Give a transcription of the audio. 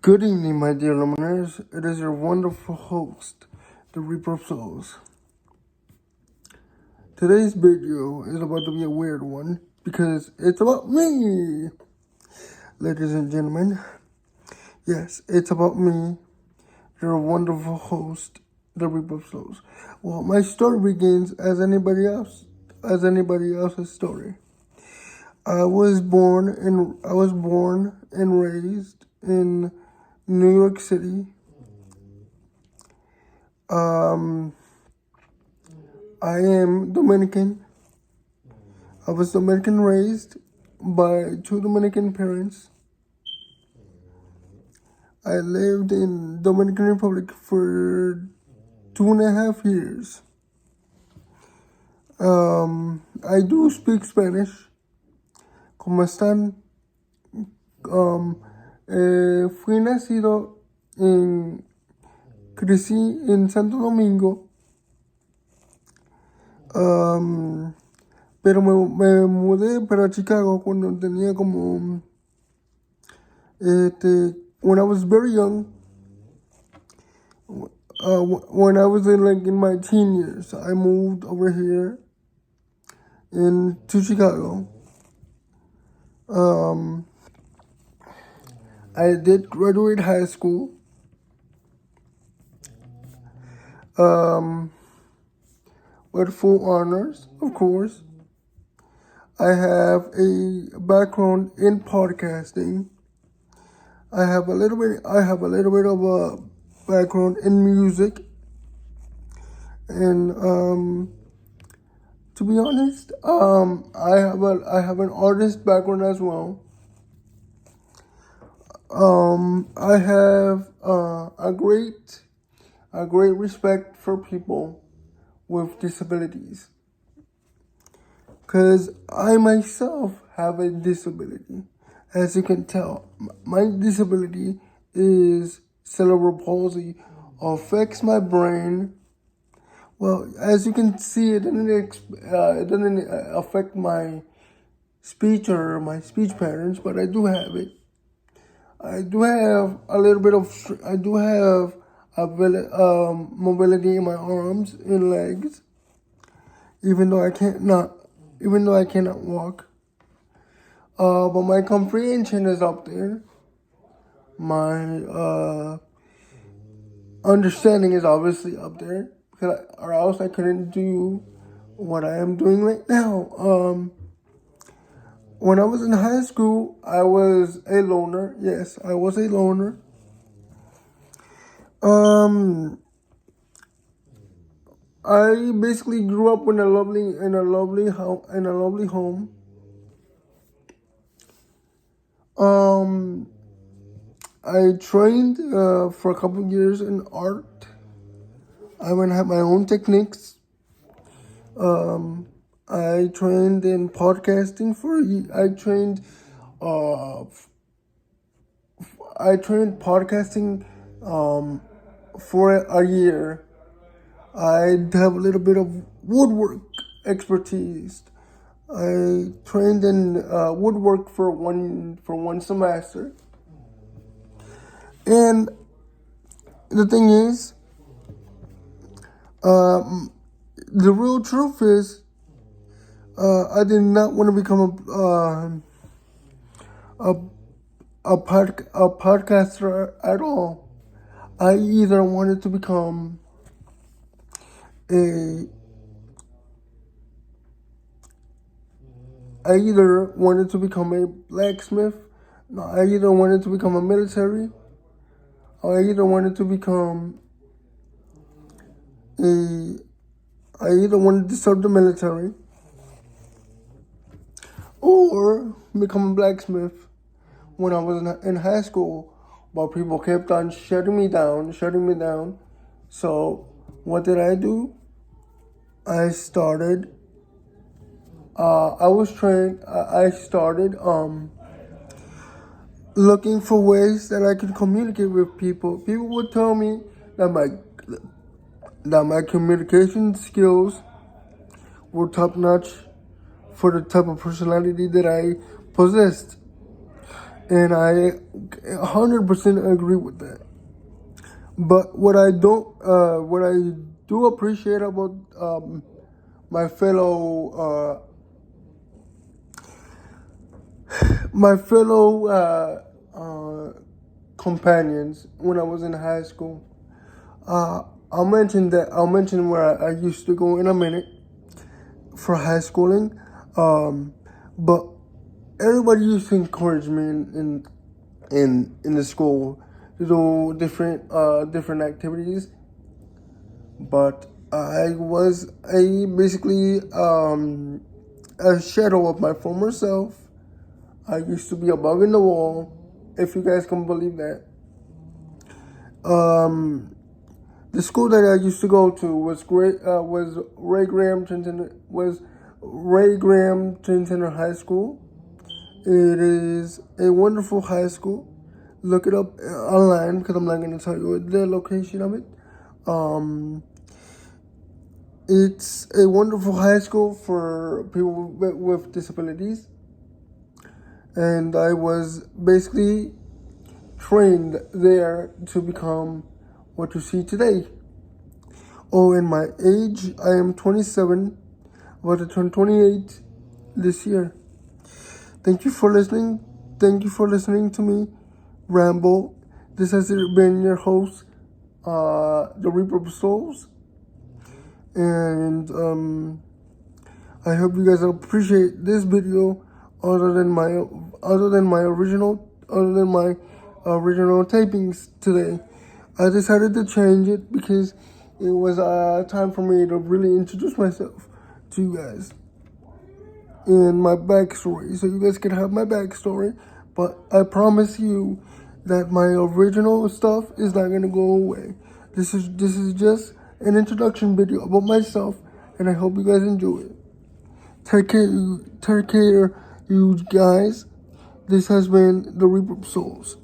Good evening, my dear listeners. It is your wonderful host, the Reaper of Souls. Today's video is about to be a weird one because it's about me. Ladies and gentlemen, yes, it's about me, your wonderful host, the Reaper of Souls. Well, my story begins as anybody else's story. I was born and raised in New York City. I am Dominican. I was Dominican raised by two Dominican parents. I lived in Dominican Republic for 2.5 years. I do speak Spanish. ¿Cómo están? Fui nacido crecí en Santo Domingo, pero me mudé para Chicago cuando tenía como, when I was very young, when I was in my teen years, I moved over here to Chicago. I did graduate high school. With full honors, of course. I have a background in podcasting. I have a little bit of a background in music. And to be honest, I have an artist background as well. I have a great respect for people with disabilities, because I myself have a disability. As you can tell, my disability is cerebral palsy, affects my brain. Well, as you can see, it doesn't affect my speech or my speech patterns, but I do have it. I do have mobility in my arms and legs, even though I cannot walk. But my comprehension is up there. My understanding is obviously up there, or else I couldn't do what I am doing right now. When I was in high school, I was a loner. Yes, I was a loner. I basically grew up in a lovely home. I trained for a couple of years in art. I went and had my own techniques. I trained in podcasting for a year. I have a little bit of woodwork expertise. I trained in woodwork for one semester. And the thing is, the real truth is, I did not want to become a podcaster at all. I either wanted to become a blacksmith. No, I either wanted to become a military, or I either wanted to serve the military, or become a blacksmith. When I was in high school, but people kept on shutting me down. So what did I do? I started looking for ways that I could communicate with people. People would tell me that my communication skills were top notch for the type of personality that I possessed. And I 100% agree with that. But what I do appreciate about my fellow companions when I was in high school. I'll mention where I used to go in a minute for high schooling. But everybody used to encourage me in the school to do different activities. But I was basically a shadow of my former self. I used to be a bug in the wall, if you guys can believe that. The school that I used to go to was Ray Graham Trent Center High School. It is a wonderful high school. Look it up online because I'm not going to tell you the location of it. It's a wonderful high school for people with disabilities. And I was basically trained there to become what you see today. Oh, and my age, I am 27, about to turn 28 this year. Thank you for listening. Thank you for listening to me ramble. This has been your host, The Reaper of Souls. And I hope you guys appreciate this video other than my original tapings today. I decided to change it because it was time for me to really introduce myself to you guys and my backstory, so you guys can have my backstory. But I promise you that my original stuff is not gonna go away. This is just an introduction video about myself, and I hope you guys enjoy it. Take care, you guys. This has been The Reaper of Souls.